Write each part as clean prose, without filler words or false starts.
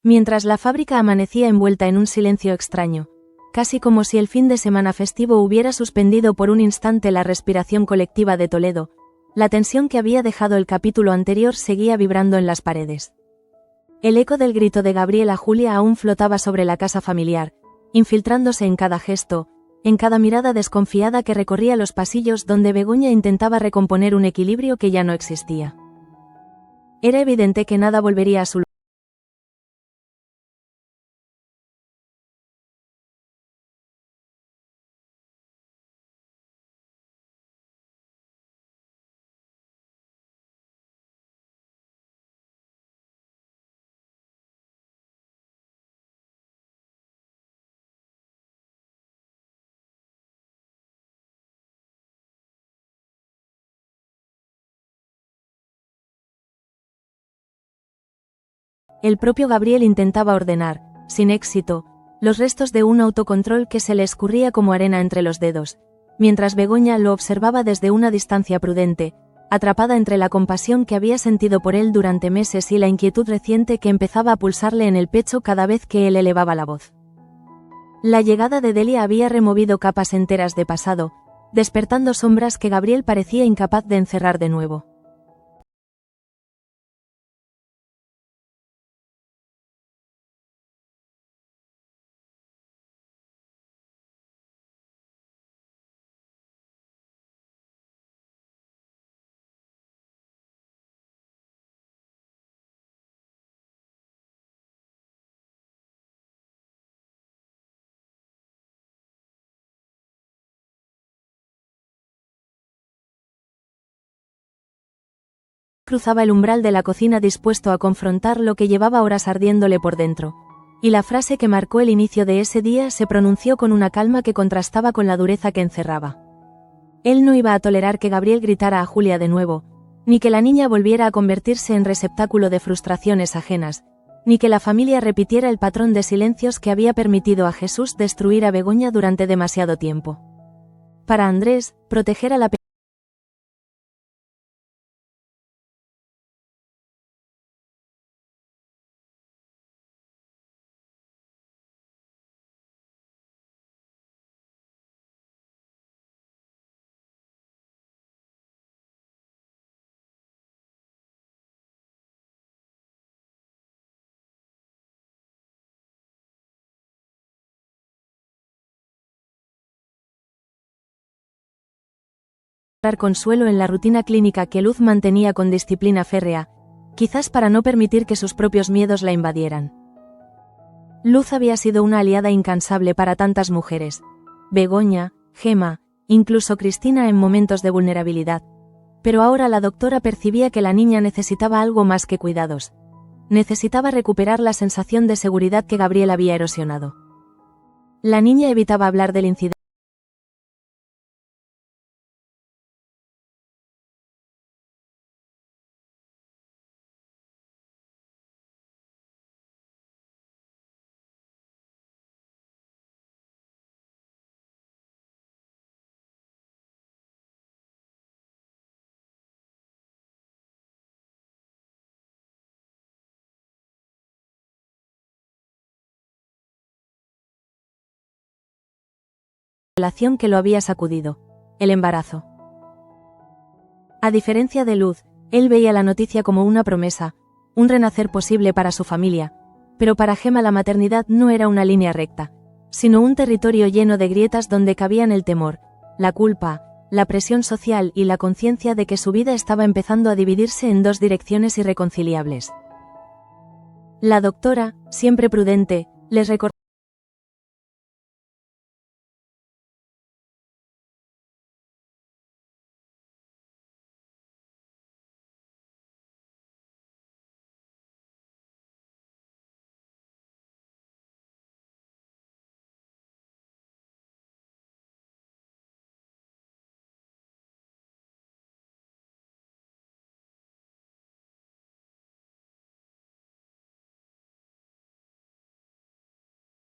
Mientras la fábrica amanecía envuelta en un silencio extraño, casi como si el fin de semana festivo hubiera suspendido por un instante la respiración colectiva de Toledo, la tensión que había dejado el capítulo anterior seguía vibrando en las paredes. El eco del grito de Gabriel a Julia aún flotaba sobre la casa familiar, infiltrándose en cada gesto, en cada mirada desconfiada que recorría los pasillos donde Begoña intentaba recomponer un equilibrio que ya no existía. Era evidente que nada volvería a su lugar. El propio Gabriel intentaba ordenar, sin éxito, los restos de un autocontrol que se le escurría como arena entre los dedos, mientras Begoña lo observaba desde una distancia prudente, atrapada entre la compasión que había sentido por él durante meses y la inquietud reciente que empezaba a pulsarle en el pecho cada vez que él elevaba la voz. La llegada de Delia había removido capas enteras de pasado, despertando sombras que Gabriel parecía incapaz de encerrar de nuevo. Cruzaba el umbral de la cocina dispuesto a confrontar lo que llevaba horas ardiéndole por dentro, y la frase que marcó el inicio de ese día se pronunció con una calma que contrastaba con la dureza que encerraba. Él no iba a tolerar que Gabriel gritara a Julia de nuevo, ni que la niña volviera a convertirse en receptáculo de frustraciones ajenas, ni que la familia repitiera el patrón de silencios que había permitido a Jesús destruir a Begoña durante demasiado tiempo. Para Andrés, proteger a la consuelo en la rutina clínica que Luz mantenía con disciplina férrea, quizás para no permitir que sus propios miedos la invadieran. Luz había sido una aliada incansable para tantas mujeres, Begoña, Gema, incluso Cristina en momentos de vulnerabilidad, pero ahora la doctora percibía que la niña necesitaba algo más que cuidados. Necesitaba recuperar la sensación de seguridad que Gabriel había erosionado. La niña evitaba hablar del incidente. Relación que lo había sacudido, el embarazo. A diferencia de Luz, él veía la noticia como una promesa, un renacer posible para su familia, pero para Gema la maternidad no era una línea recta, sino un territorio lleno de grietas donde cabían el temor, la culpa, la presión social y la conciencia de que su vida estaba empezando a dividirse en dos direcciones irreconciliables. La doctora, siempre prudente, les recordó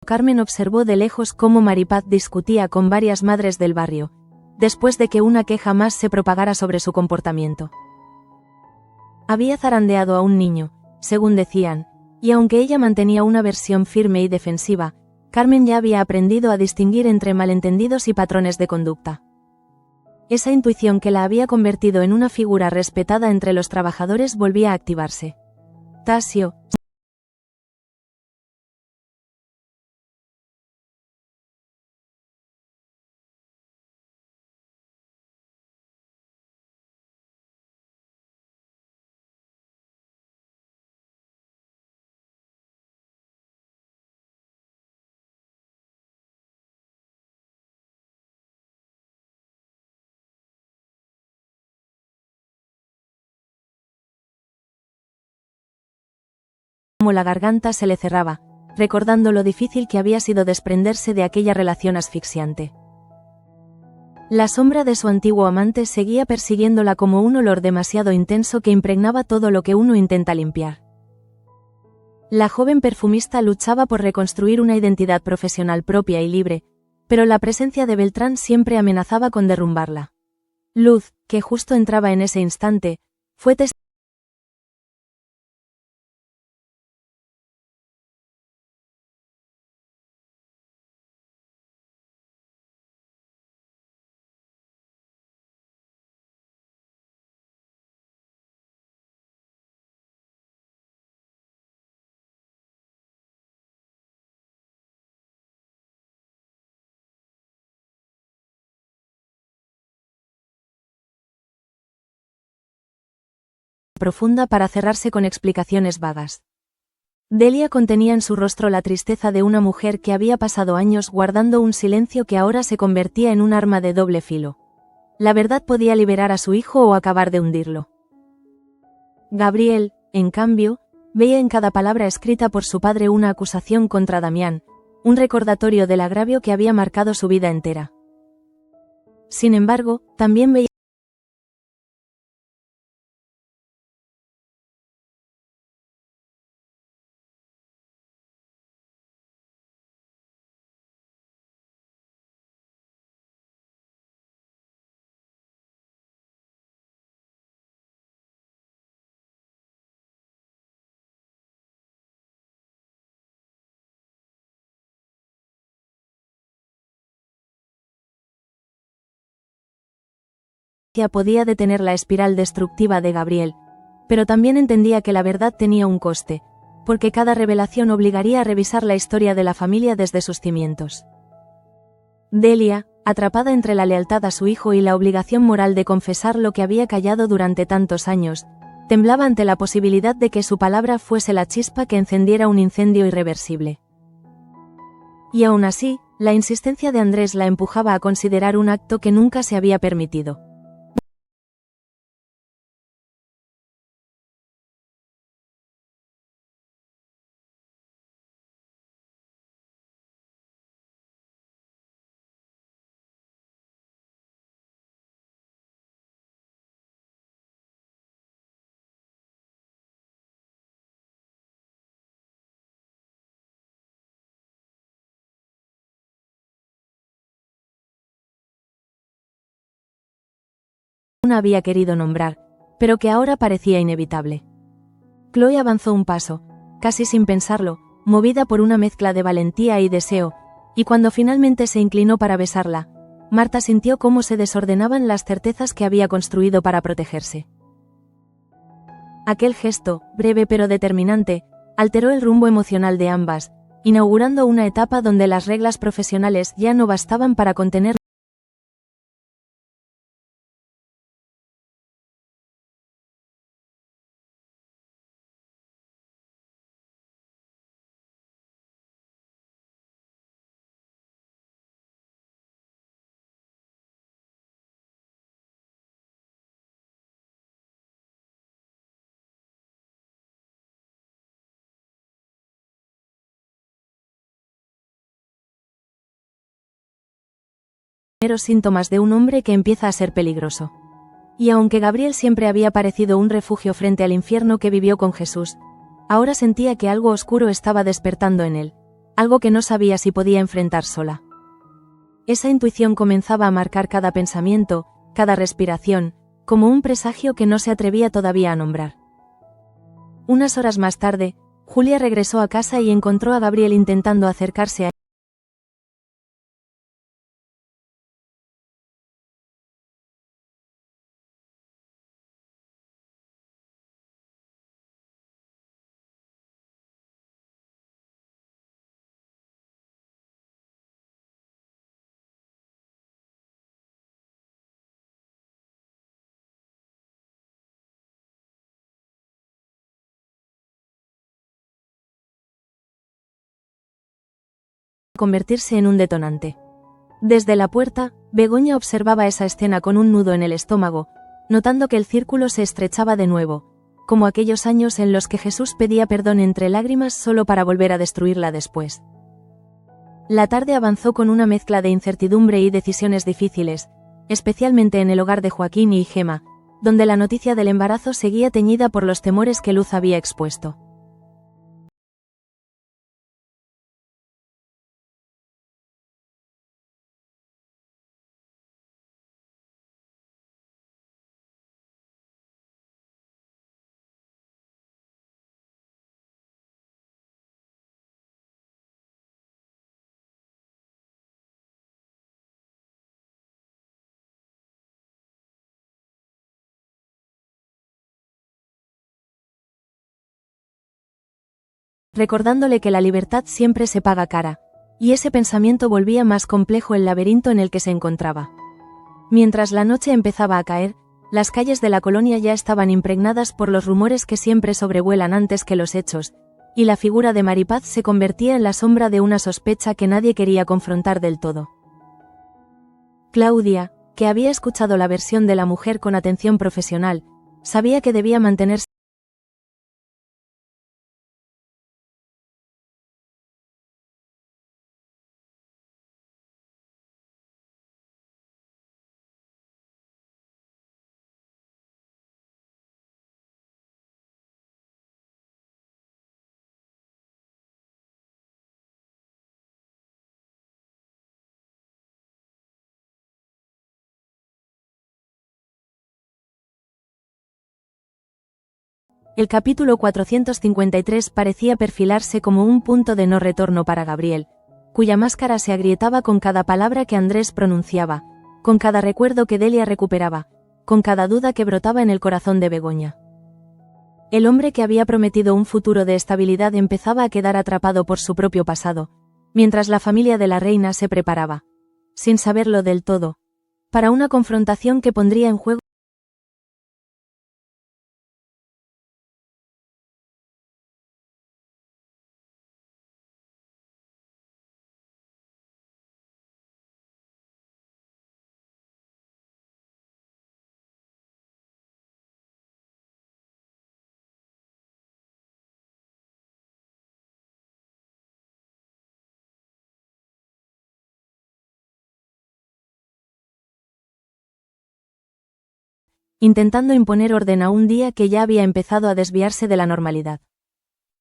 Carmen observó de lejos cómo Maripaz discutía con varias madres del barrio, después de que una queja más se propagara sobre su comportamiento. Había zarandeado a un niño, según decían, Y aunque ella mantenía una versión firme y defensiva, Carmen ya había aprendido a distinguir entre malentendidos y patrones de conducta. Esa intuición que la había convertido en una figura respetada entre los trabajadores volvía a activarse. Tasio como la garganta se le cerraba, recordando lo difícil que había sido desprenderse de aquella relación asfixiante. La sombra de su antiguo amante seguía persiguiéndola como un olor demasiado intenso que impregnaba todo lo que uno intenta limpiar. La joven perfumista luchaba por reconstruir una identidad profesional propia y libre, pero la presencia de Beltrán siempre amenazaba con derrumbarla. Luz, que justo entraba en ese instante, fue testigo profunda para cerrarse con explicaciones vagas. Delia contenía en su rostro la tristeza de una mujer que había pasado años guardando un silencio que ahora se convertía en un arma de doble filo. La verdad podía liberar a su hijo o acabar de hundirlo. Gabriel, en cambio, veía en cada palabra escrita por su padre una acusación contra Damián, un recordatorio del agravio que había marcado su vida entera. Sin embargo, también veía que podía detener la espiral destructiva de Gabriel, pero también entendía que la verdad tenía un coste, porque cada revelación obligaría a revisar la historia de la familia desde sus cimientos. Delia, atrapada entre la lealtad a su hijo y la obligación moral de confesar lo que había callado durante tantos años, temblaba ante la posibilidad de que su palabra fuese la chispa que encendiera un incendio irreversible. Y aún así, la insistencia de Andrés la empujaba a considerar un acto que nunca se había permitido. Una había querido nombrar, pero que ahora parecía inevitable. Chloe avanzó un paso, casi sin pensarlo, movida por una mezcla de valentía y deseo, y cuando finalmente se inclinó para besarla, Marta sintió cómo se desordenaban las certezas que había construido para protegerse. Aquel gesto, breve pero determinante, alteró el rumbo emocional de ambas, inaugurando una etapa donde las reglas profesionales ya no bastaban para contener los síntomas de un hombre que empieza a ser peligroso. Y aunque Gabriel siempre había parecido un refugio frente al infierno que vivió con Jesús, ahora sentía que algo oscuro estaba despertando en él, algo que no sabía si podía enfrentar sola. Esa intuición comenzaba a marcar cada pensamiento, cada respiración, como un presagio que no se atrevía todavía a nombrar. Unas horas más tarde, Julia regresó a casa y encontró a Gabriel intentando acercarse a convertirse en un detonante. Desde la puerta, Begoña observaba esa escena con un nudo en el estómago, notando que el círculo se estrechaba de nuevo, como aquellos años en los que Jesús pedía perdón entre lágrimas solo para volver a destruirla después. La tarde avanzó con una mezcla de incertidumbre y decisiones difíciles, especialmente en el hogar de Joaquín y Gemma, donde la noticia del embarazo seguía teñida por los temores que Luz había expuesto. Recordándole que la libertad siempre se paga cara, y ese pensamiento volvía más complejo el laberinto en el que se encontraba. Mientras la noche empezaba a caer, las calles de la colonia ya estaban impregnadas por los rumores que siempre sobrevuelan antes que los hechos, y la figura de Maripaz se convertía en la sombra de una sospecha que nadie quería confrontar del todo. Claudia, que había escuchado la versión de la mujer con atención profesional, sabía que debía mantenerse El capítulo 453 parecía perfilarse como un punto de no retorno para Gabriel, cuya máscara se agrietaba con cada palabra que Andrés pronunciaba, con cada recuerdo que Delia recuperaba, con cada duda que brotaba en el corazón de Begoña. El hombre que había prometido un futuro de estabilidad empezaba a quedar atrapado por su propio pasado, mientras la familia de la reina se preparaba, sin saberlo del todo, para una confrontación que pondría en juego intentando imponer orden a un día que ya había empezado a desviarse de la normalidad.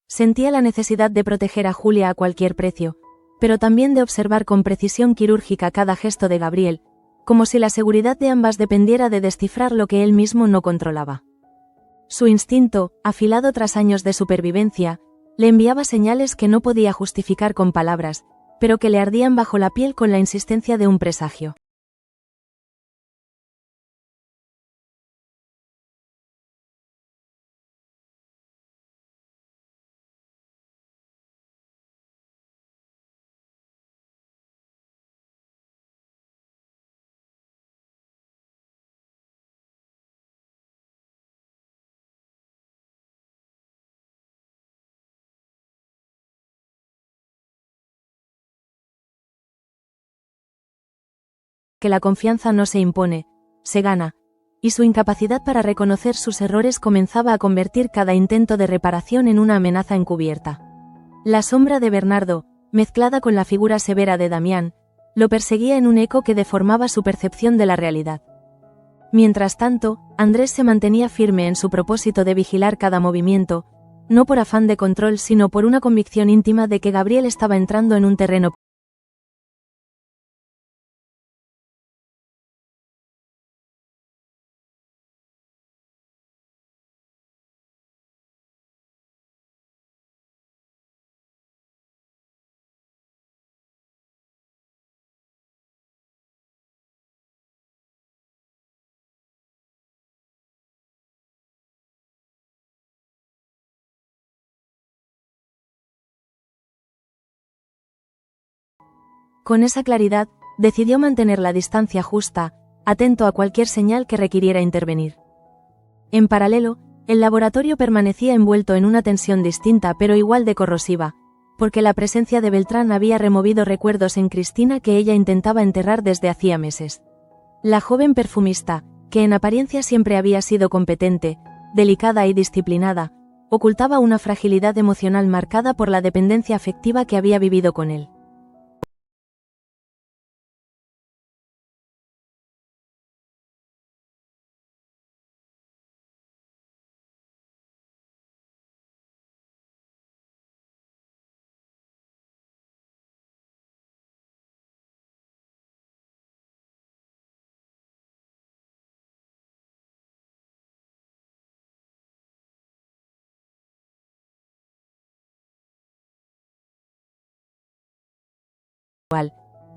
Sentía la necesidad de proteger a Julia a cualquier precio, pero también de observar con precisión quirúrgica cada gesto de Gabriel, como si la seguridad de ambas dependiera de descifrar lo que él mismo no controlaba. Su instinto, afilado tras años de supervivencia, le enviaba señales que no podía justificar con palabras, pero que le ardían bajo la piel con la insistencia de un presagio. Que la confianza no se impone, se gana, y su incapacidad para reconocer sus errores comenzaba a convertir cada intento de reparación en una amenaza encubierta. La sombra de Bernardo, mezclada con la figura severa de Damián, lo perseguía en un eco que deformaba su percepción de la realidad. Mientras tanto, Andrés se mantenía firme en su propósito de vigilar cada movimiento, no por afán de control sino por una convicción íntima de que Gabriel estaba entrando en un terreno Con esa claridad, decidió mantener la distancia justa, atento a cualquier señal que requiriera intervenir. En paralelo, el laboratorio permanecía envuelto en una tensión distinta pero igual de corrosiva, porque la presencia de Beltrán había removido recuerdos en Cristina que ella intentaba enterrar desde hacía meses. La joven perfumista, que en apariencia siempre había sido competente, delicada y disciplinada, ocultaba una fragilidad emocional marcada por la dependencia afectiva que había vivido con él.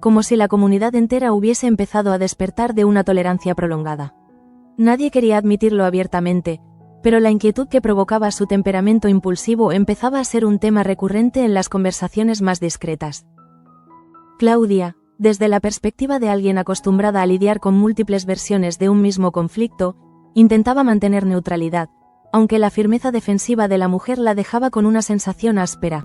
Como si la comunidad entera hubiese empezado a despertar de una tolerancia prolongada. Nadie quería admitirlo abiertamente, pero la inquietud que provocaba su temperamento impulsivo empezaba a ser un tema recurrente en las conversaciones más discretas. Claudia, desde la perspectiva de alguien acostumbrada a lidiar con múltiples versiones de un mismo conflicto, intentaba mantener neutralidad, aunque la firmeza defensiva de la mujer la dejaba con una sensación áspera.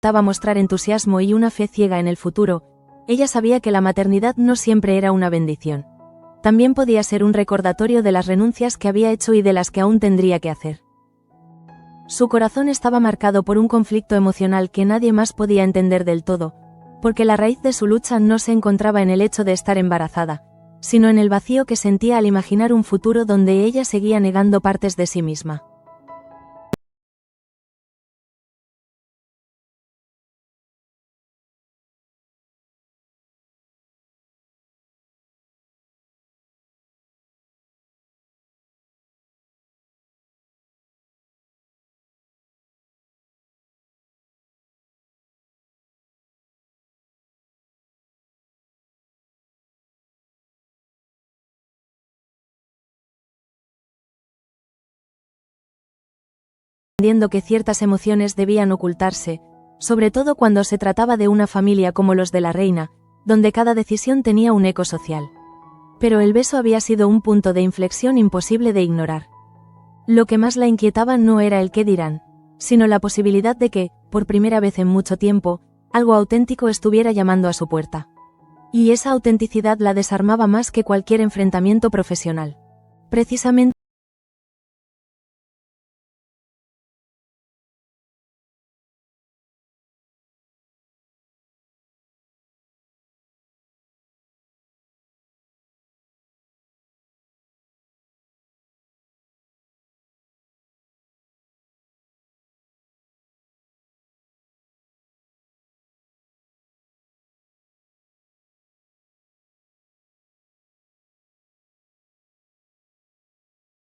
Intentaba mostrar entusiasmo y una fe ciega en el futuro, ella sabía que la maternidad no siempre era una bendición. También podía ser un recordatorio de las renuncias que había hecho y de las que aún tendría que hacer. Su corazón estaba marcado por un conflicto emocional que nadie más podía entender del todo, porque la raíz de su lucha no se encontraba en el hecho de estar embarazada, sino en el vacío que sentía al imaginar un futuro donde ella seguía negando partes de sí misma. Entendiendo que ciertas emociones debían ocultarse, sobre todo cuando se trataba de una familia como los de la reina, donde cada decisión tenía un eco social. Pero el beso había sido un punto de inflexión imposible de ignorar. Lo que más la inquietaba no era el qué dirán, sino la posibilidad de que, por primera vez en mucho tiempo, algo auténtico estuviera llamando a su puerta. Y esa autenticidad la desarmaba más que cualquier enfrentamiento profesional. Precisamente,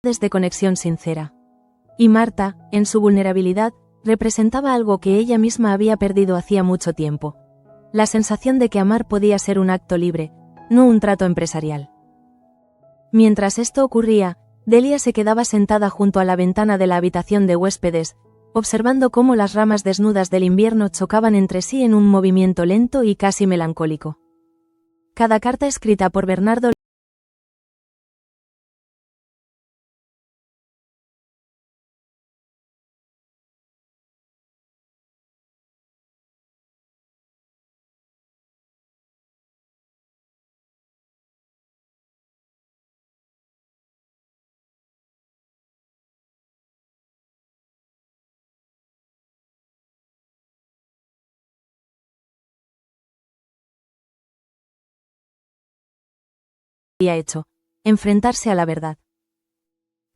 desde conexión sincera. Y Marta, en su vulnerabilidad, representaba algo que ella misma había perdido hacía mucho tiempo. La sensación de que amar podía ser un acto libre, no un trato empresarial. Mientras esto ocurría, Delia se quedaba sentada junto a la ventana de la habitación de huéspedes, observando cómo las ramas desnudas del invierno chocaban entre sí en un movimiento lento y casi melancólico. Cada carta escrita por Bernardo había hecho, enfrentarse a la verdad.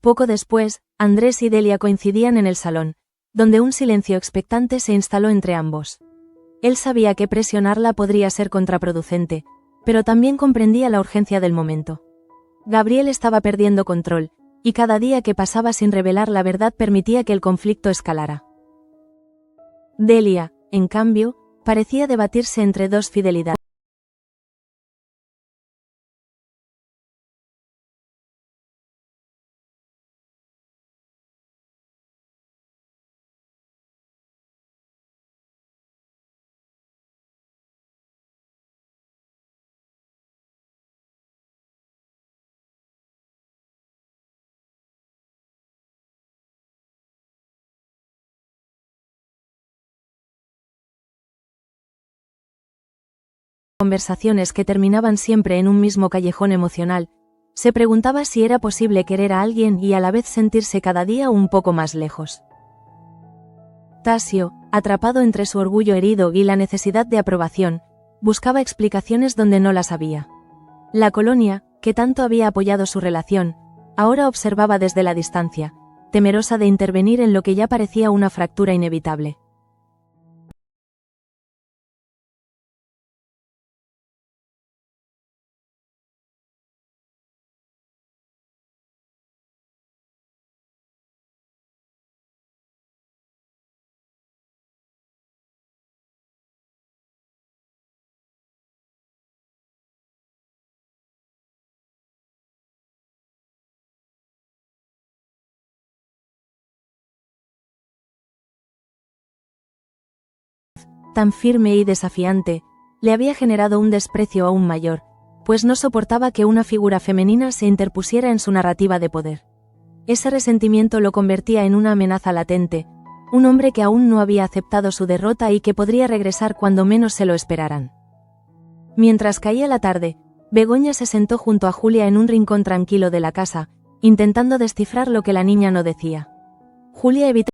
Poco después, Andrés y Delia coincidían en el salón, donde un silencio expectante se instaló entre ambos. Él sabía que presionarla podría ser contraproducente, pero también comprendía la urgencia del momento. Gabriel estaba perdiendo control, y cada día que pasaba sin revelar la verdad permitía que el conflicto escalara. Delia, en cambio, parecía debatirse entre dos fidelidades. Conversaciones que terminaban siempre en un mismo callejón emocional, se preguntaba si era posible querer a alguien y a la vez sentirse cada día un poco más lejos. Tasio, atrapado entre su orgullo herido y la necesidad de aprobación, buscaba explicaciones donde no las había. La colonia, que tanto había apoyado su relación, ahora observaba desde la distancia, temerosa de intervenir en lo que ya parecía una fractura inevitable. Tan firme y desafiante, le había generado un desprecio aún mayor, pues no soportaba que una figura femenina se interpusiera en su narrativa de poder. Ese resentimiento lo convertía en una amenaza latente, un hombre que aún no había aceptado su derrota y que podría regresar cuando menos se lo esperaran. Mientras caía la tarde, Begoña se sentó junto a Julia en un rincón tranquilo de la casa, intentando descifrar lo que la niña no decía. Julia evitó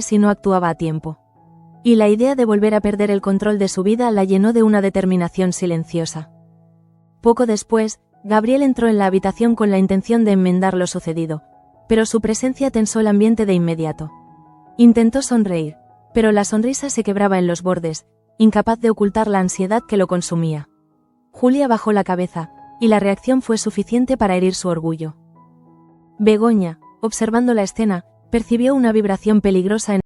si no actuaba a tiempo. Y la idea de volver a perder el control de su vida la llenó de una determinación silenciosa. Poco después, Gabriel entró en la habitación con la intención de enmendar lo sucedido, pero su presencia tensó el ambiente de inmediato. Intentó sonreír, pero la sonrisa se quebraba en los bordes, incapaz de ocultar la ansiedad que lo consumía. Julia bajó la cabeza, y la reacción fue suficiente para herir su orgullo. Begoña, observando la escena, percibió una vibración peligrosa en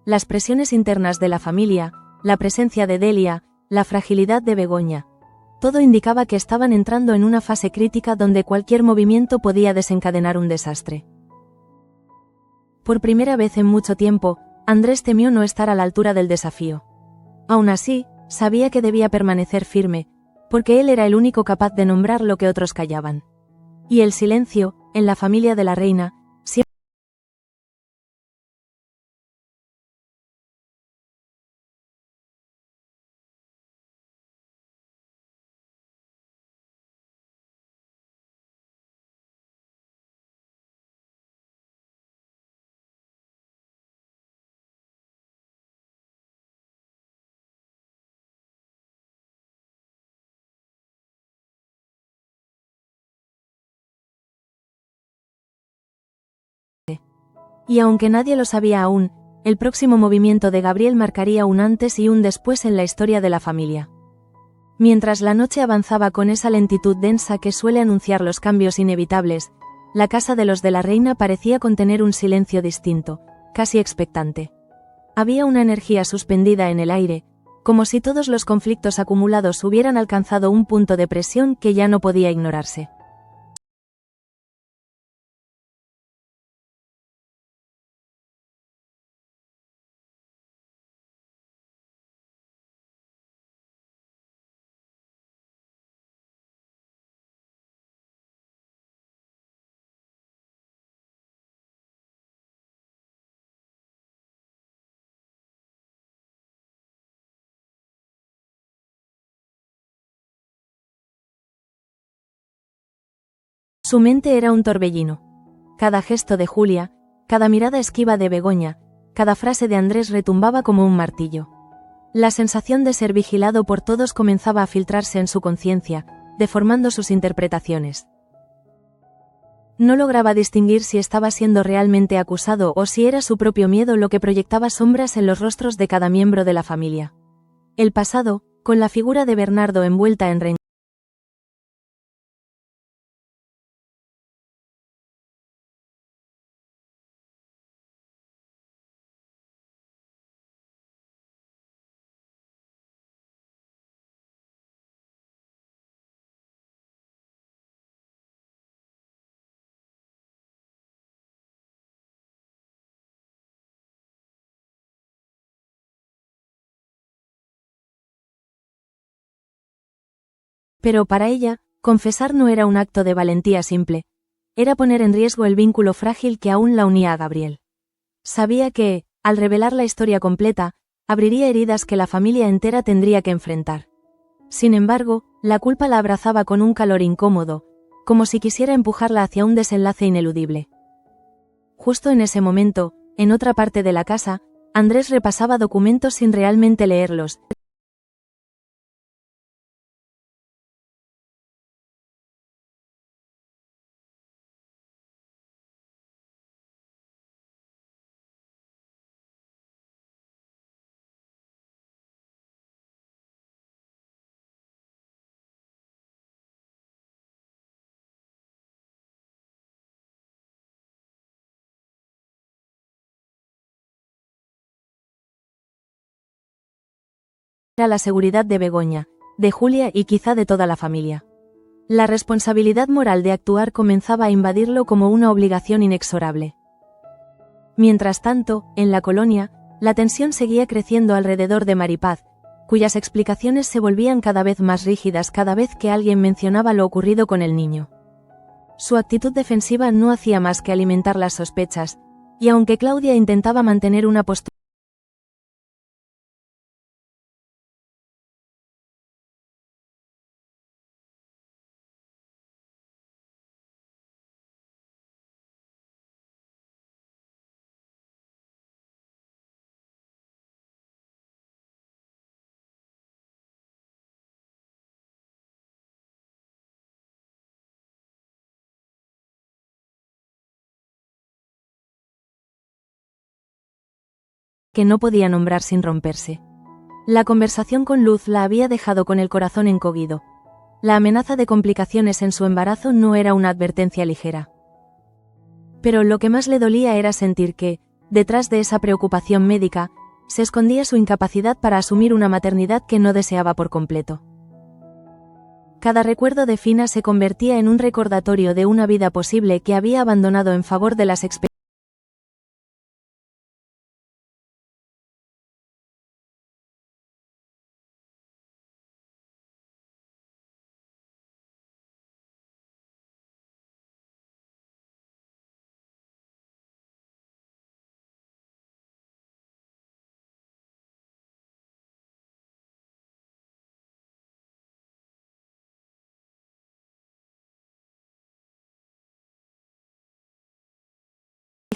las presiones internas de la familia, la presencia de Delia, la fragilidad de Begoña. Todo indicaba que estaban entrando en una fase crítica donde cualquier movimiento podía desencadenar un desastre. Por primera vez en mucho tiempo, Andrés temió no estar a la altura del desafío. Aún así, sabía que debía permanecer firme, porque él era el único capaz de nombrar lo que otros callaban. Y el silencio, en la familia de la reina, y aunque nadie lo sabía aún, el próximo movimiento de Gabriel marcaría un antes y un después en la historia de la familia. Mientras la noche avanzaba con esa lentitud densa que suele anunciar los cambios inevitables, la casa de los de la reina parecía contener un silencio distinto, casi expectante. Había una energía suspendida en el aire, como si todos los conflictos acumulados hubieran alcanzado un punto de presión que ya no podía ignorarse. Su mente era un torbellino. Cada gesto de Julia, cada mirada esquiva de Begoña, cada frase de Andrés retumbaba como un martillo. La sensación de ser vigilado por todos comenzaba a filtrarse en su conciencia, deformando sus interpretaciones. No lograba distinguir si estaba siendo realmente acusado o si era su propio miedo lo que proyectaba sombras en los rostros de cada miembro de la familia. El pasado, con la figura de Bernardo envuelta en rencor, pero para ella, confesar no era un acto de valentía simple, era poner en riesgo el vínculo frágil que aún la unía a Gabriel. Sabía que, al revelar la historia completa, abriría heridas que la familia entera tendría que enfrentar. Sin embargo, la culpa la abrazaba con un calor incómodo, como si quisiera empujarla hacia un desenlace ineludible. Justo en ese momento, en otra parte de la casa, Andrés repasaba documentos sin realmente leerlos. Era la seguridad de Begoña, de Julia y quizá de toda la familia. La responsabilidad moral de actuar comenzaba a invadirlo como una obligación inexorable. Mientras tanto, en la colonia, la tensión seguía creciendo alrededor de Maripaz, cuyas explicaciones se volvían cada vez más rígidas cada vez que alguien mencionaba lo ocurrido con el niño. Su actitud defensiva no hacía más que alimentar las sospechas, y aunque Claudia intentaba mantener una postura, que no podía nombrar sin romperse. La conversación con Luz la había dejado con el corazón encogido. La amenaza de complicaciones en su embarazo no era una advertencia ligera. Pero lo que más le dolía era sentir que, detrás de esa preocupación médica, se escondía su incapacidad para asumir una maternidad que no deseaba por completo. Cada recuerdo de Fina se convertía en un recordatorio de una vida posible que había abandonado en favor de las experiencias.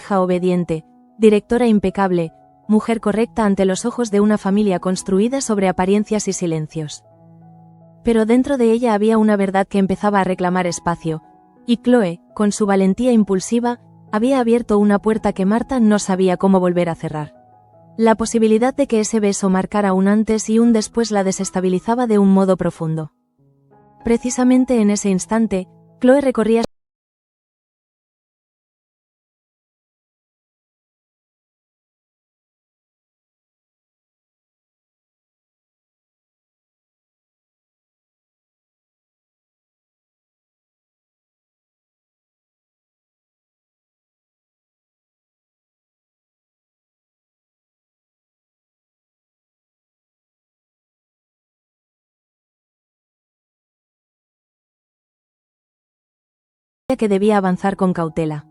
Hija obediente, directora impecable, mujer correcta ante los ojos de una familia construida sobre apariencias y silencios. Pero dentro de ella había una verdad que empezaba a reclamar espacio, y Chloe, con su valentía impulsiva, había abierto una puerta que Marta no sabía cómo volver a cerrar. La posibilidad de que ese beso marcara un antes y un después la desestabilizaba de un modo profundo. Precisamente en ese instante, Chloe recorría que debía avanzar con cautela.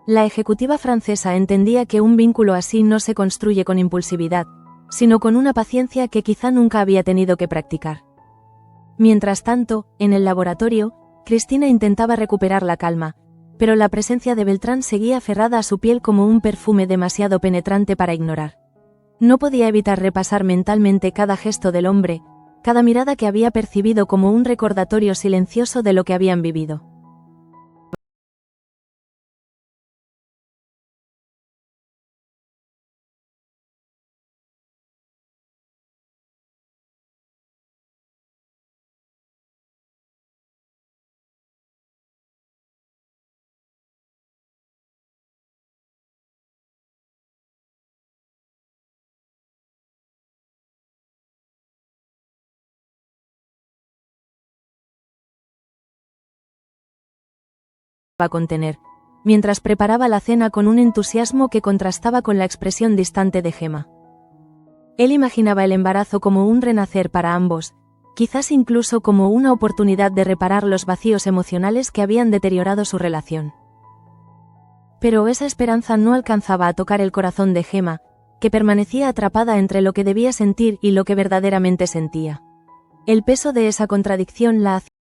La ejecutiva francesa entendía que un vínculo así no se construye con impulsividad, sino con una paciencia que quizá nunca había tenido que practicar. Mientras tanto, en el laboratorio, Cristina intentaba recuperar la calma, pero la presencia de Beltrán seguía aferrada a su piel como un perfume demasiado penetrante para ignorar. No podía evitar repasar mentalmente cada gesto del hombre, cada mirada que había percibido como un recordatorio silencioso de lo que habían vivido. A contener, mientras preparaba la cena con un entusiasmo que contrastaba con la expresión distante de Gemma. Él imaginaba el embarazo como un renacer para ambos, quizás incluso como una oportunidad de reparar los vacíos emocionales que habían deteriorado su relación. Pero esa esperanza no alcanzaba a tocar el corazón de Gemma, que permanecía atrapada entre lo que debía sentir y lo que verdaderamente sentía. El peso de esa contradicción la hacía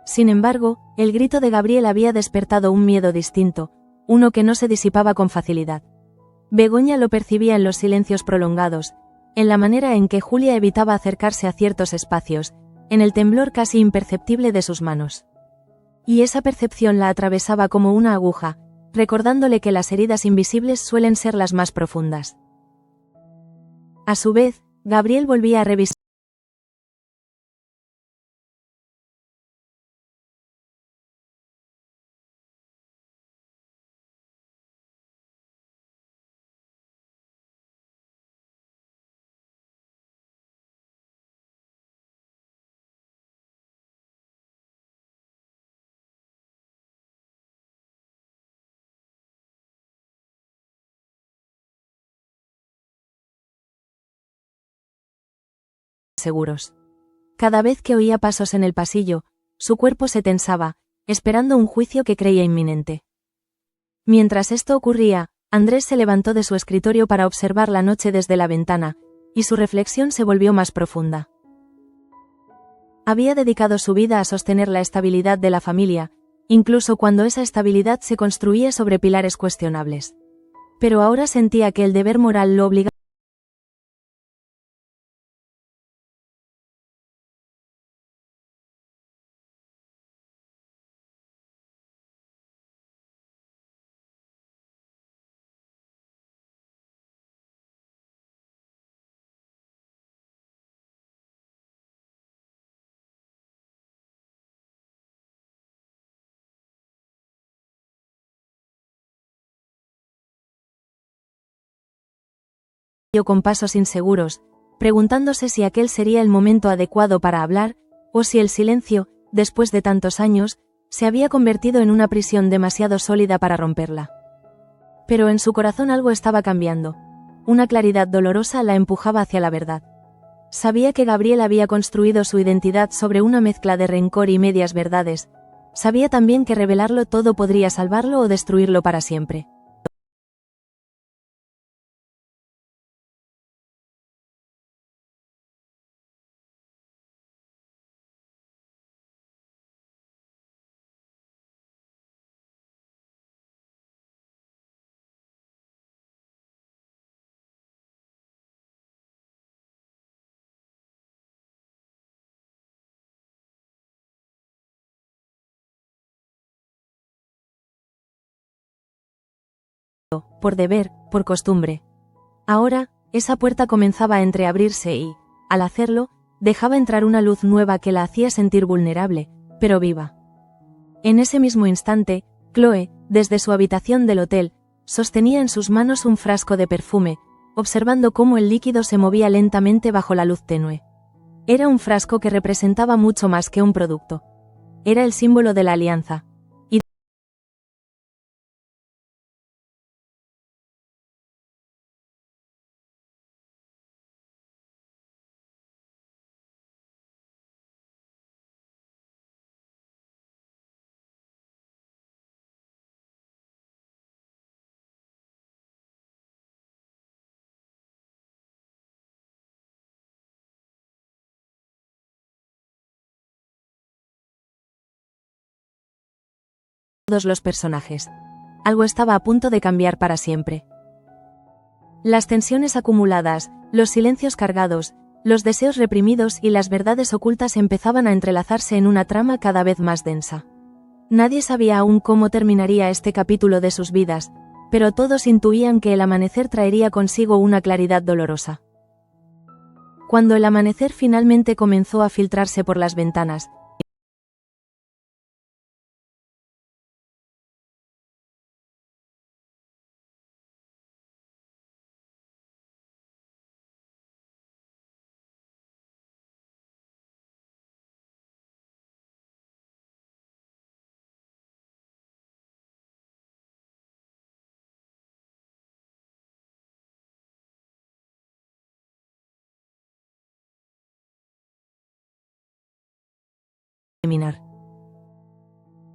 Sin embargo, el grito de Gabriel había despertado un miedo distinto, uno que no se disipaba con facilidad. Begoña lo percibía en los silencios prolongados, en la manera en que Julia evitaba acercarse a ciertos espacios, en el temblor casi imperceptible de sus manos. Y esa percepción la atravesaba como una aguja, recordándole que las heridas invisibles suelen ser las más profundas. A su vez, Gabriel volvía a revisar seguros. Cada vez que oía pasos en el pasillo, su cuerpo se tensaba, esperando un juicio que creía inminente. Mientras esto ocurría, Andrés se levantó de su escritorio para observar la noche desde la ventana, y su reflexión se volvió más profunda. Había dedicado su vida a sostener la estabilidad de la familia, incluso cuando esa estabilidad se construía sobre pilares cuestionables. Pero ahora sentía que el deber moral lo obligaba con pasos inseguros, preguntándose si aquel sería el momento adecuado para hablar, o si el silencio, después de tantos años, se había convertido en una prisión demasiado sólida para romperla. Pero en su corazón algo estaba cambiando. Una claridad dolorosa la empujaba hacia la verdad. Sabía que Gabriel había construido su identidad sobre una mezcla de rencor y medias verdades. Sabía también que revelarlo todo podría salvarlo o destruirlo para siempre. Por deber, por costumbre. Ahora, esa puerta comenzaba a entreabrirse y, al hacerlo, dejaba entrar una luz nueva que la hacía sentir vulnerable, pero viva. En ese mismo instante, Chloe, desde su habitación del hotel, sostenía en sus manos un frasco de perfume, observando cómo el líquido se movía lentamente bajo la luz tenue. Era un frasco que representaba mucho más que un producto. Era el símbolo de la alianza. Y todos los personajes. Algo estaba a punto de cambiar para siempre. Las tensiones acumuladas, los silencios cargados, los deseos reprimidos y las verdades ocultas empezaban a entrelazarse en una trama cada vez más densa. Nadie sabía aún cómo terminaría este capítulo de sus vidas, pero todos intuían que el amanecer traería consigo una claridad dolorosa. Cuando el amanecer finalmente comenzó a filtrarse por las ventanas, terminar.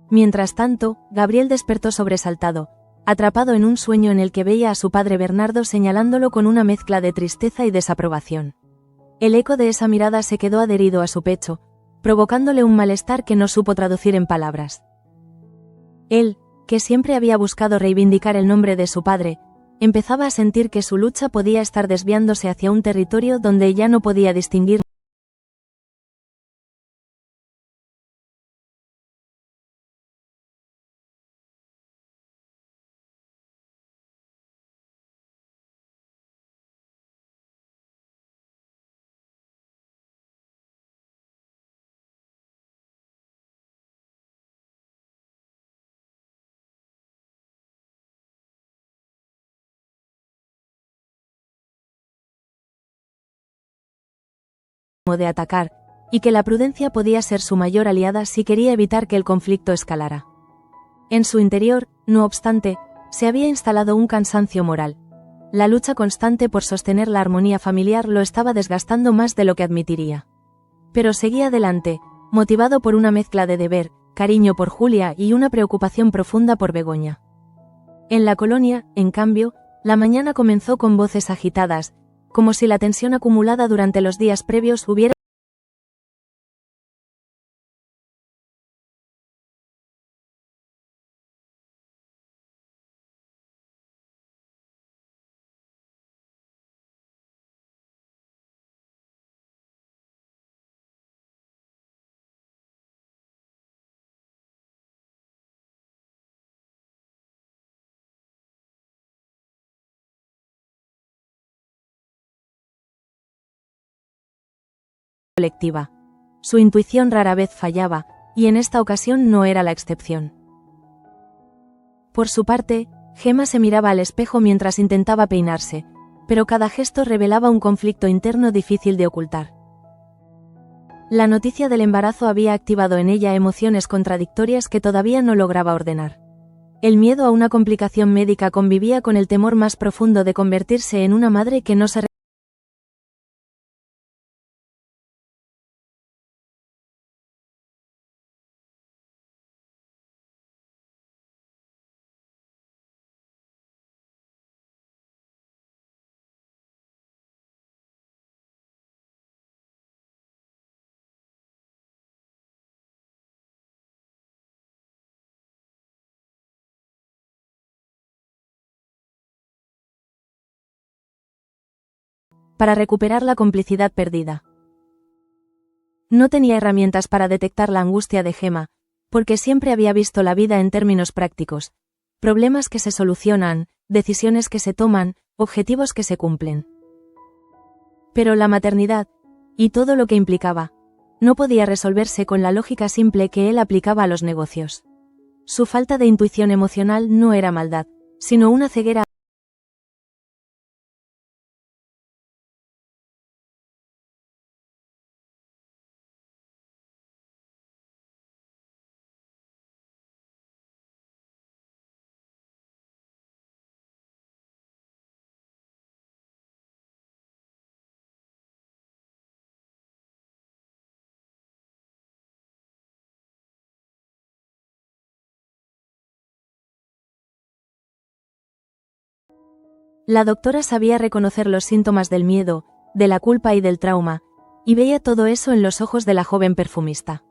Mientras tanto, Gabriel despertó sobresaltado, atrapado en un sueño en el que veía a su padre Bernardo señalándolo con una mezcla de tristeza y desaprobación. El eco de esa mirada se quedó adherido a su pecho, provocándole un malestar que no supo traducir en palabras. Él, que siempre había buscado reivindicar el nombre de su padre, empezaba a sentir que su lucha podía estar desviándose hacia un territorio donde ya no podía distinguir de atacar, y que la prudencia podía ser su mayor aliada si quería evitar que el conflicto escalara. En su interior, no obstante, se había instalado un cansancio moral. La lucha constante por sostener la armonía familiar lo estaba desgastando más de lo que admitiría. Pero seguía adelante, motivado por una mezcla de deber, cariño por Julia y una preocupación profunda por Begoña. En la colonia, en cambio, la mañana comenzó con voces agitadas, como si la tensión acumulada durante los días previos hubiera colectiva. Su intuición rara vez fallaba, y en esta ocasión no era la excepción. Por su parte, Gemma se miraba al espejo mientras intentaba peinarse, pero cada gesto revelaba un conflicto interno difícil de ocultar. La noticia del embarazo había activado en ella emociones contradictorias que todavía no lograba ordenar. El miedo a una complicación médica convivía con el temor más profundo de convertirse en una madre que no se para recuperar la complicidad perdida. No tenía herramientas para detectar la angustia de Gemma, porque siempre había visto la vida en términos prácticos, problemas que se solucionan, decisiones que se toman, objetivos que se cumplen. Pero la maternidad, y todo lo que implicaba, no podía resolverse con la lógica simple que él aplicaba a los negocios. Su falta de intuición emocional no era maldad, sino una ceguera. La doctora sabía reconocer los síntomas del miedo, de la culpa y del trauma, y veía todo eso en los ojos de la joven perfumista.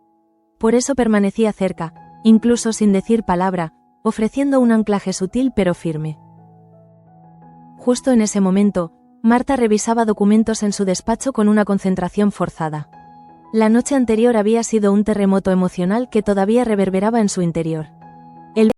Por eso permanecía cerca, incluso sin decir palabra, ofreciendo un anclaje sutil pero firme. Justo en ese momento, Marta revisaba documentos en su despacho con una concentración forzada. La noche anterior había sido un terremoto emocional que todavía reverberaba en su interior. El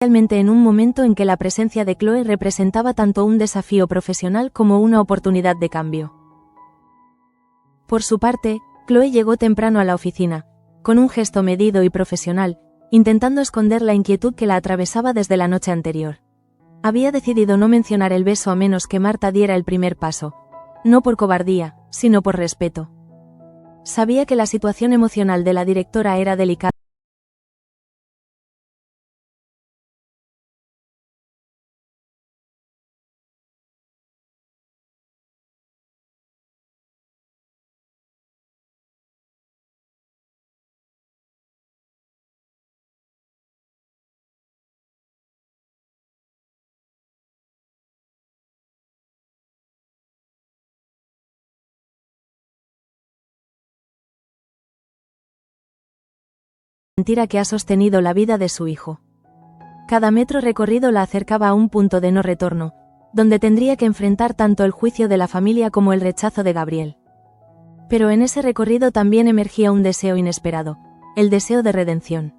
Realmente en un momento en que la presencia de Chloe representaba tanto un desafío profesional como una oportunidad de cambio. Por su parte, Chloe llegó temprano a la oficina, con un gesto medido y profesional, intentando esconder la inquietud que la atravesaba desde la noche anterior. Había decidido no mencionar el beso a menos que Marta diera el primer paso, no por cobardía, sino por respeto. Sabía que la situación emocional de la directora era delicada. Mentira que ha sostenido la vida de su hijo. Cada metro recorrido la acercaba a un punto de no retorno, donde tendría que enfrentar tanto el juicio de la familia como el rechazo de Gabriel. Pero en ese recorrido también emergía un deseo inesperado, el deseo de redención.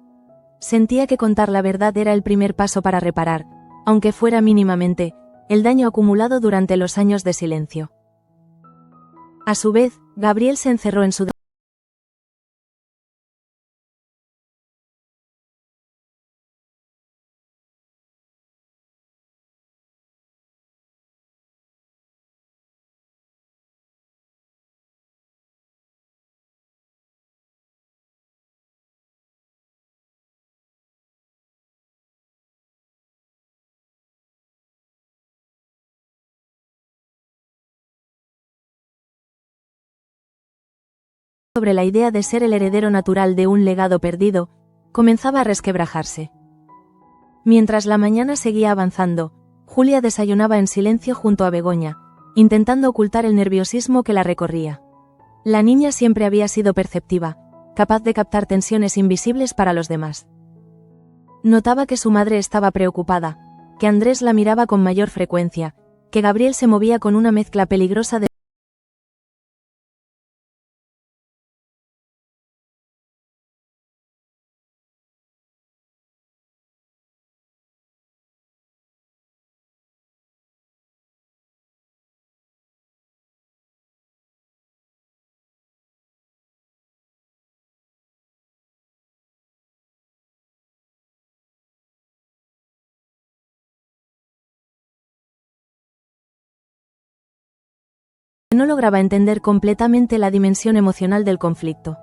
Sentía que contar la verdad era el primer paso para reparar, aunque fuera mínimamente, el daño acumulado durante los años de silencio. A su vez, Gabriel se encerró en su sobre la idea de ser el heredero natural de un legado perdido, comenzaba a resquebrajarse. Mientras la mañana seguía avanzando, Julia desayunaba en silencio junto a Begoña, intentando ocultar el nerviosismo que la recorría. La niña siempre había sido perceptiva, capaz de captar tensiones invisibles para los demás. Notaba que su madre estaba preocupada, que Andrés la miraba con mayor frecuencia, que Gabriel se movía con una mezcla peligrosa de no lograba entender completamente la dimensión emocional del conflicto.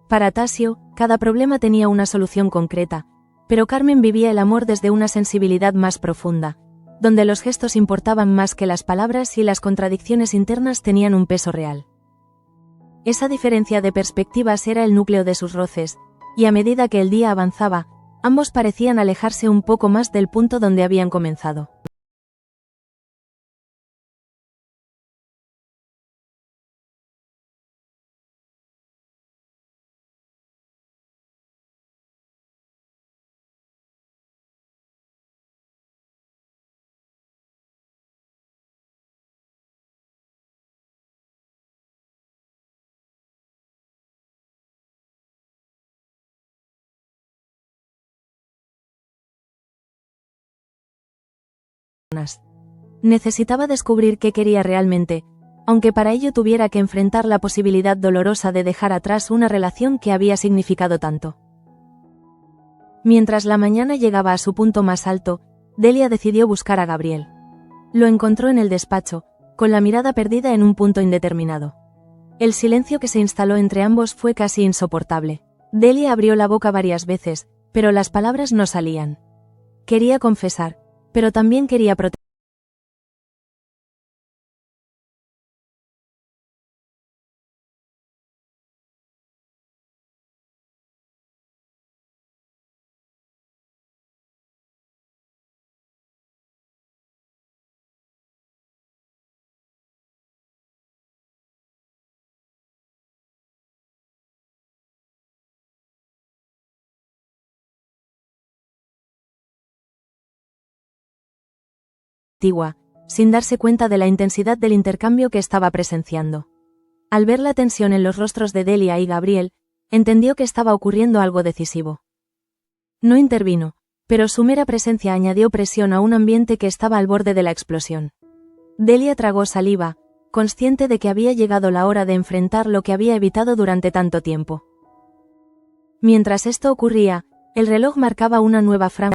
Para Tasio, cada problema tenía una solución concreta, pero Carmen vivía el amor desde una sensibilidad más profunda, donde los gestos importaban más que las palabras y las contradicciones internas tenían un peso real. Esa diferencia de perspectivas era el núcleo de sus roces, y a medida que el día avanzaba, ambos parecían alejarse un poco más del punto donde habían comenzado. Necesitaba descubrir qué quería realmente, aunque para ello tuviera que enfrentar la posibilidad dolorosa de dejar atrás una relación que había significado tanto. Mientras la mañana llegaba a su punto más alto, Delia decidió buscar a Gabriel. Lo encontró en el despacho, con la mirada perdida en un punto indeterminado. El silencio que se instaló entre ambos fue casi insoportable. Delia abrió la boca varias veces, pero las palabras no salían. Quería confesar, pero también quería proteger. Sin darse cuenta de la intensidad del intercambio que estaba presenciando. Al ver la tensión en los rostros de Delia y Gabriel, entendió que estaba ocurriendo algo decisivo. No intervino, pero su mera presencia añadió presión a un ambiente que estaba al borde de la explosión. Delia tragó saliva, consciente de que había llegado la hora de enfrentar lo que había evitado durante tanto tiempo. Mientras esto ocurría, el reloj marcaba una nueva franja.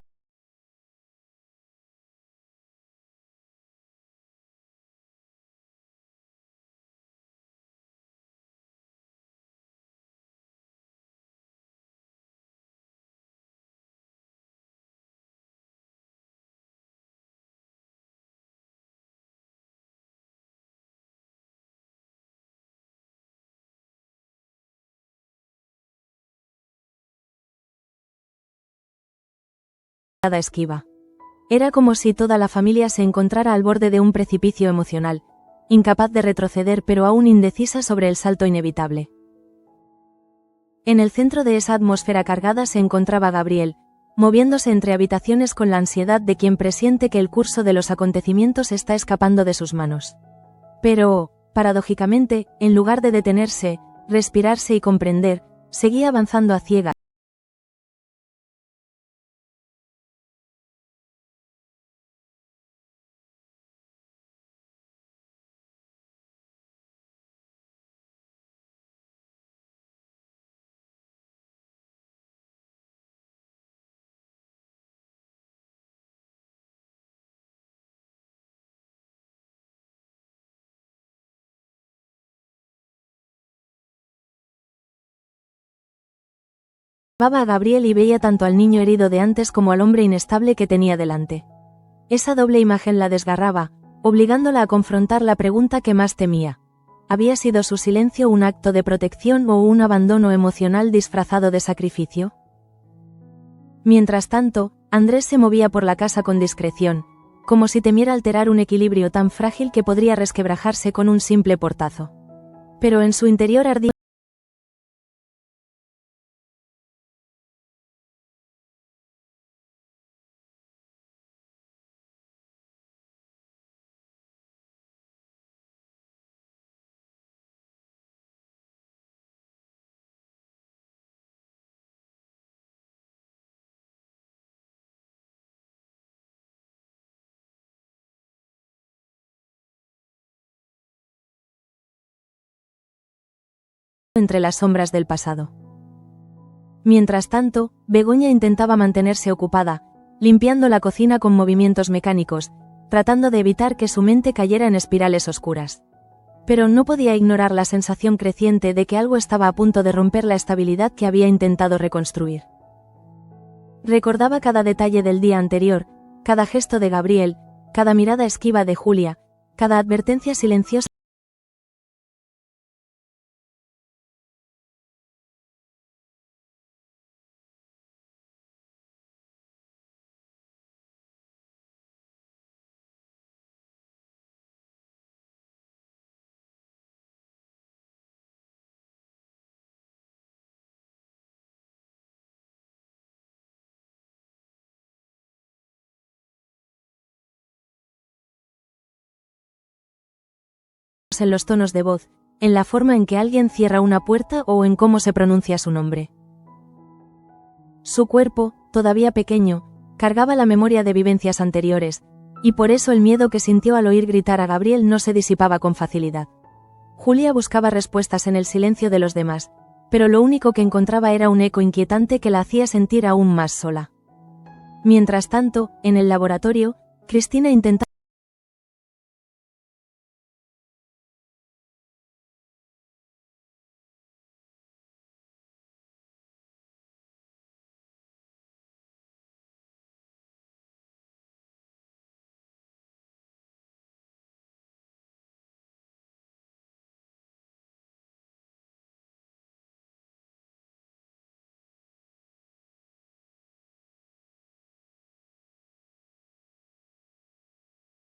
Esquiva. Era como si toda la familia se encontrara al borde de un precipicio emocional, incapaz de retroceder pero aún indecisa sobre el salto inevitable. En el centro de esa atmósfera cargada se encontraba Gabriel, moviéndose entre habitaciones con la ansiedad de quien presiente que el curso de los acontecimientos está escapando de sus manos. Pero, paradójicamente, en lugar de detenerse, respirarse y comprender, seguía avanzando a ciegas. Observaba a Gabriel y veía tanto al niño herido de antes como al hombre inestable que tenía delante. Esa doble imagen la desgarraba, obligándola a confrontar la pregunta que más temía. ¿Había sido su silencio un acto de protección o un abandono emocional disfrazado de sacrificio? Mientras tanto, Andrés se movía por la casa con discreción, como si temiera alterar un equilibrio tan frágil que podría resquebrajarse con un simple portazo. Pero en su interior ardía. Entre las sombras del pasado. Mientras tanto, Begoña intentaba mantenerse ocupada, limpiando la cocina con movimientos mecánicos, tratando de evitar que su mente cayera en espirales oscuras. Pero no podía ignorar la sensación creciente de que algo estaba a punto de romper la estabilidad que había intentado reconstruir. Recordaba cada detalle del día anterior, cada gesto de Gabriel, cada mirada esquiva de Julia, cada advertencia silenciosa. En los tonos de voz, en la forma en que alguien cierra una puerta o en cómo se pronuncia su nombre. Su cuerpo, todavía pequeño, cargaba la memoria de vivencias anteriores, y por eso el miedo que sintió al oír gritar a Gabriel no se disipaba con facilidad. Julia buscaba respuestas en el silencio de los demás, pero lo único que encontraba era un eco inquietante que la hacía sentir aún más sola. Mientras tanto, en el laboratorio, Cristina intentaba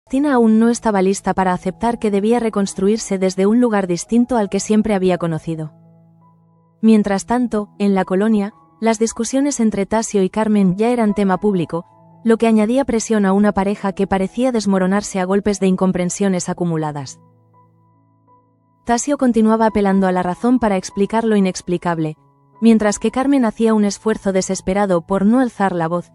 Cristina aún no estaba lista para aceptar que debía reconstruirse desde un lugar distinto al que siempre había conocido. Mientras tanto, en la colonia, las discusiones entre Tasio y Carmen ya eran tema público, lo que añadía presión a una pareja que parecía desmoronarse a golpes de incomprensiones acumuladas. Tasio continuaba apelando a la razón para explicar lo inexplicable, mientras que Carmen hacía un esfuerzo desesperado por no alzar la voz,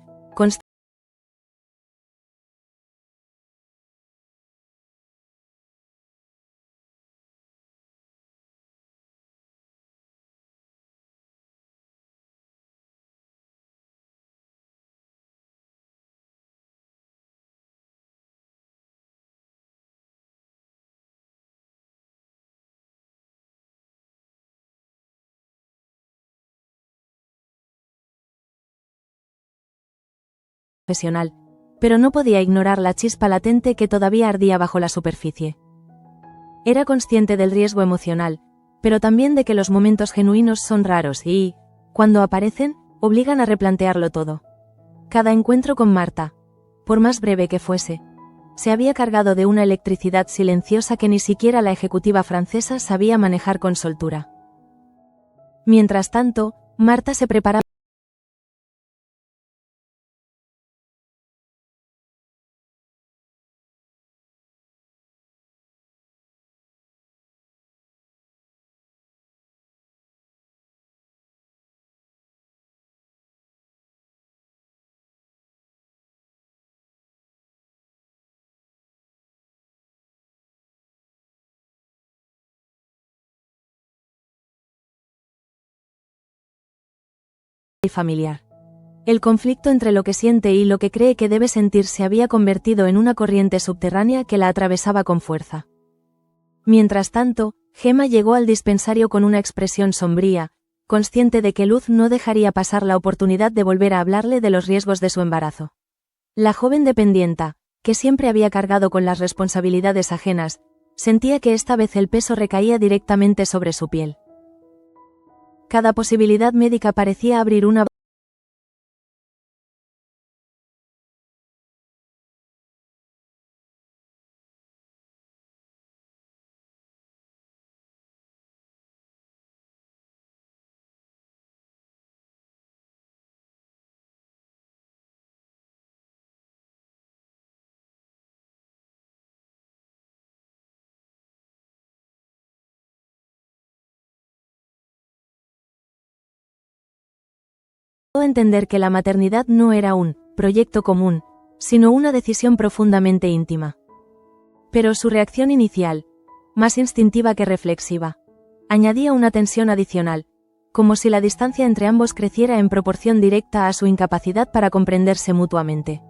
profesional, pero no podía ignorar la chispa latente que todavía ardía bajo la superficie. Era consciente del riesgo emocional, pero también de que los momentos genuinos son raros y, cuando aparecen, obligan a replantearlo todo. Cada encuentro con Marta, por más breve que fuese, se había cargado de una electricidad silenciosa que ni siquiera la ejecutiva francesa sabía manejar con soltura. Mientras tanto, Marta se preparaba y familiar. El conflicto entre lo que siente y lo que cree que debe sentir se había convertido en una corriente subterránea que la atravesaba con fuerza. Mientras tanto, Gemma llegó al dispensario con una expresión sombría, consciente de que Luz no dejaría pasar la oportunidad de volver a hablarle de los riesgos de su embarazo. La joven dependienta, que siempre había cargado con las responsabilidades ajenas, sentía que esta vez el peso recaía directamente sobre su piel. Cada posibilidad médica parecía abrir una entender que la maternidad no era un proyecto común, sino una decisión profundamente íntima. Pero su reacción inicial, más instintiva que reflexiva, añadía una tensión adicional, como si la distancia entre ambos creciera en proporción directa a su incapacidad para comprenderse mutuamente.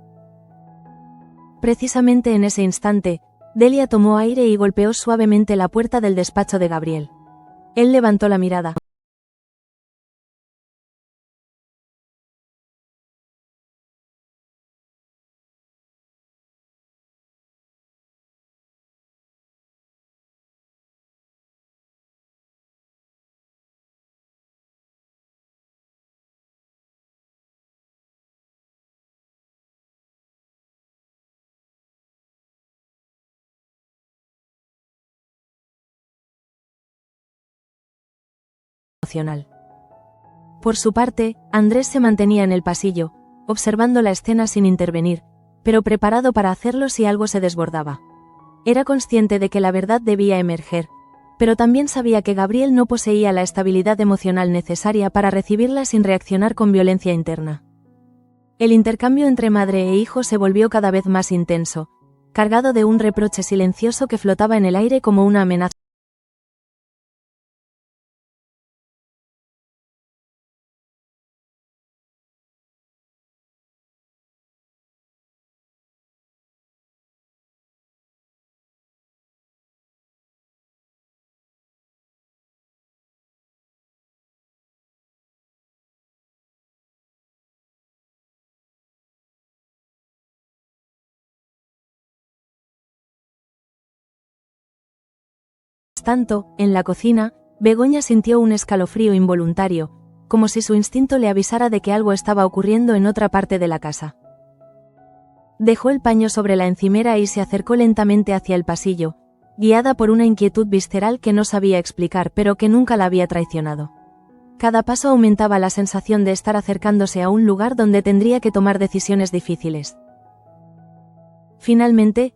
Precisamente en ese instante, Delia tomó aire y golpeó suavemente la puerta del despacho de Gabriel. Él levantó la mirada. Emocional. Por su parte, Andrés se mantenía en el pasillo, observando la escena sin intervenir, pero preparado para hacerlo si algo se desbordaba. Era consciente de que la verdad debía emerger, pero también sabía que Gabriel no poseía la estabilidad emocional necesaria para recibirla sin reaccionar con violencia interna. El intercambio entre madre e hijo se volvió cada vez más intenso, cargado de un reproche silencioso que flotaba en el aire como una amenaza. Tanto, en la cocina, Begoña sintió un escalofrío involuntario, como si su instinto le avisara de que algo estaba ocurriendo en otra parte de la casa. Dejó el paño sobre la encimera y se acercó lentamente hacia el pasillo, guiada por una inquietud visceral que no sabía explicar pero que nunca la había traicionado. Cada paso aumentaba la sensación de estar acercándose a un lugar donde tendría que tomar decisiones difíciles. Finalmente,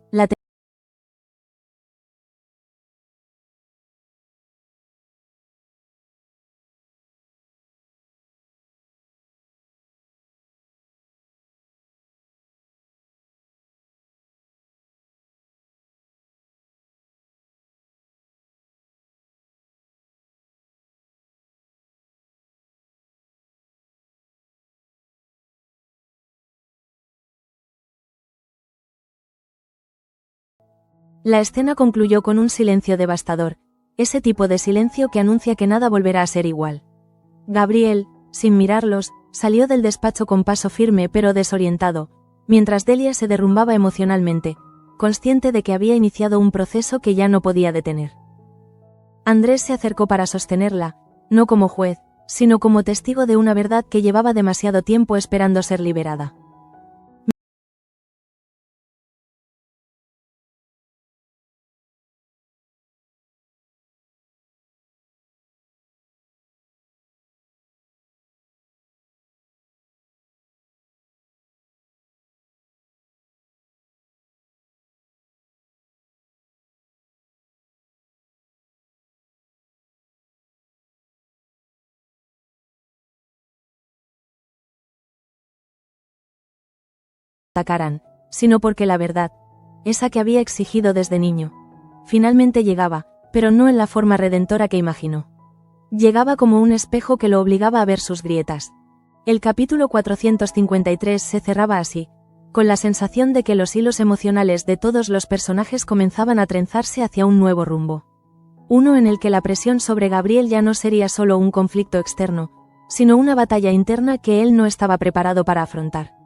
la escena concluyó con un silencio devastador, ese tipo de silencio que anuncia que nada volverá a ser igual. Gabriel, sin mirarlos, salió del despacho con paso firme pero desorientado, mientras Delia se derrumbaba emocionalmente, consciente de que había iniciado un proceso que ya no podía detener. Andrés se acercó para sostenerla, no como juez, sino como testigo de una verdad que llevaba demasiado tiempo esperando ser liberada. Atacaran, sino porque la verdad, esa que había exigido desde niño, finalmente llegaba, pero no en la forma redentora que imaginó. Llegaba como un espejo que lo obligaba a ver sus grietas. El capítulo 453 se cerraba así, con la sensación de que los hilos emocionales de todos los personajes comenzaban a trenzarse hacia un nuevo rumbo. Uno en el que la presión sobre Gabriel ya no sería solo un conflicto externo, sino una batalla interna que él no estaba preparado para afrontar.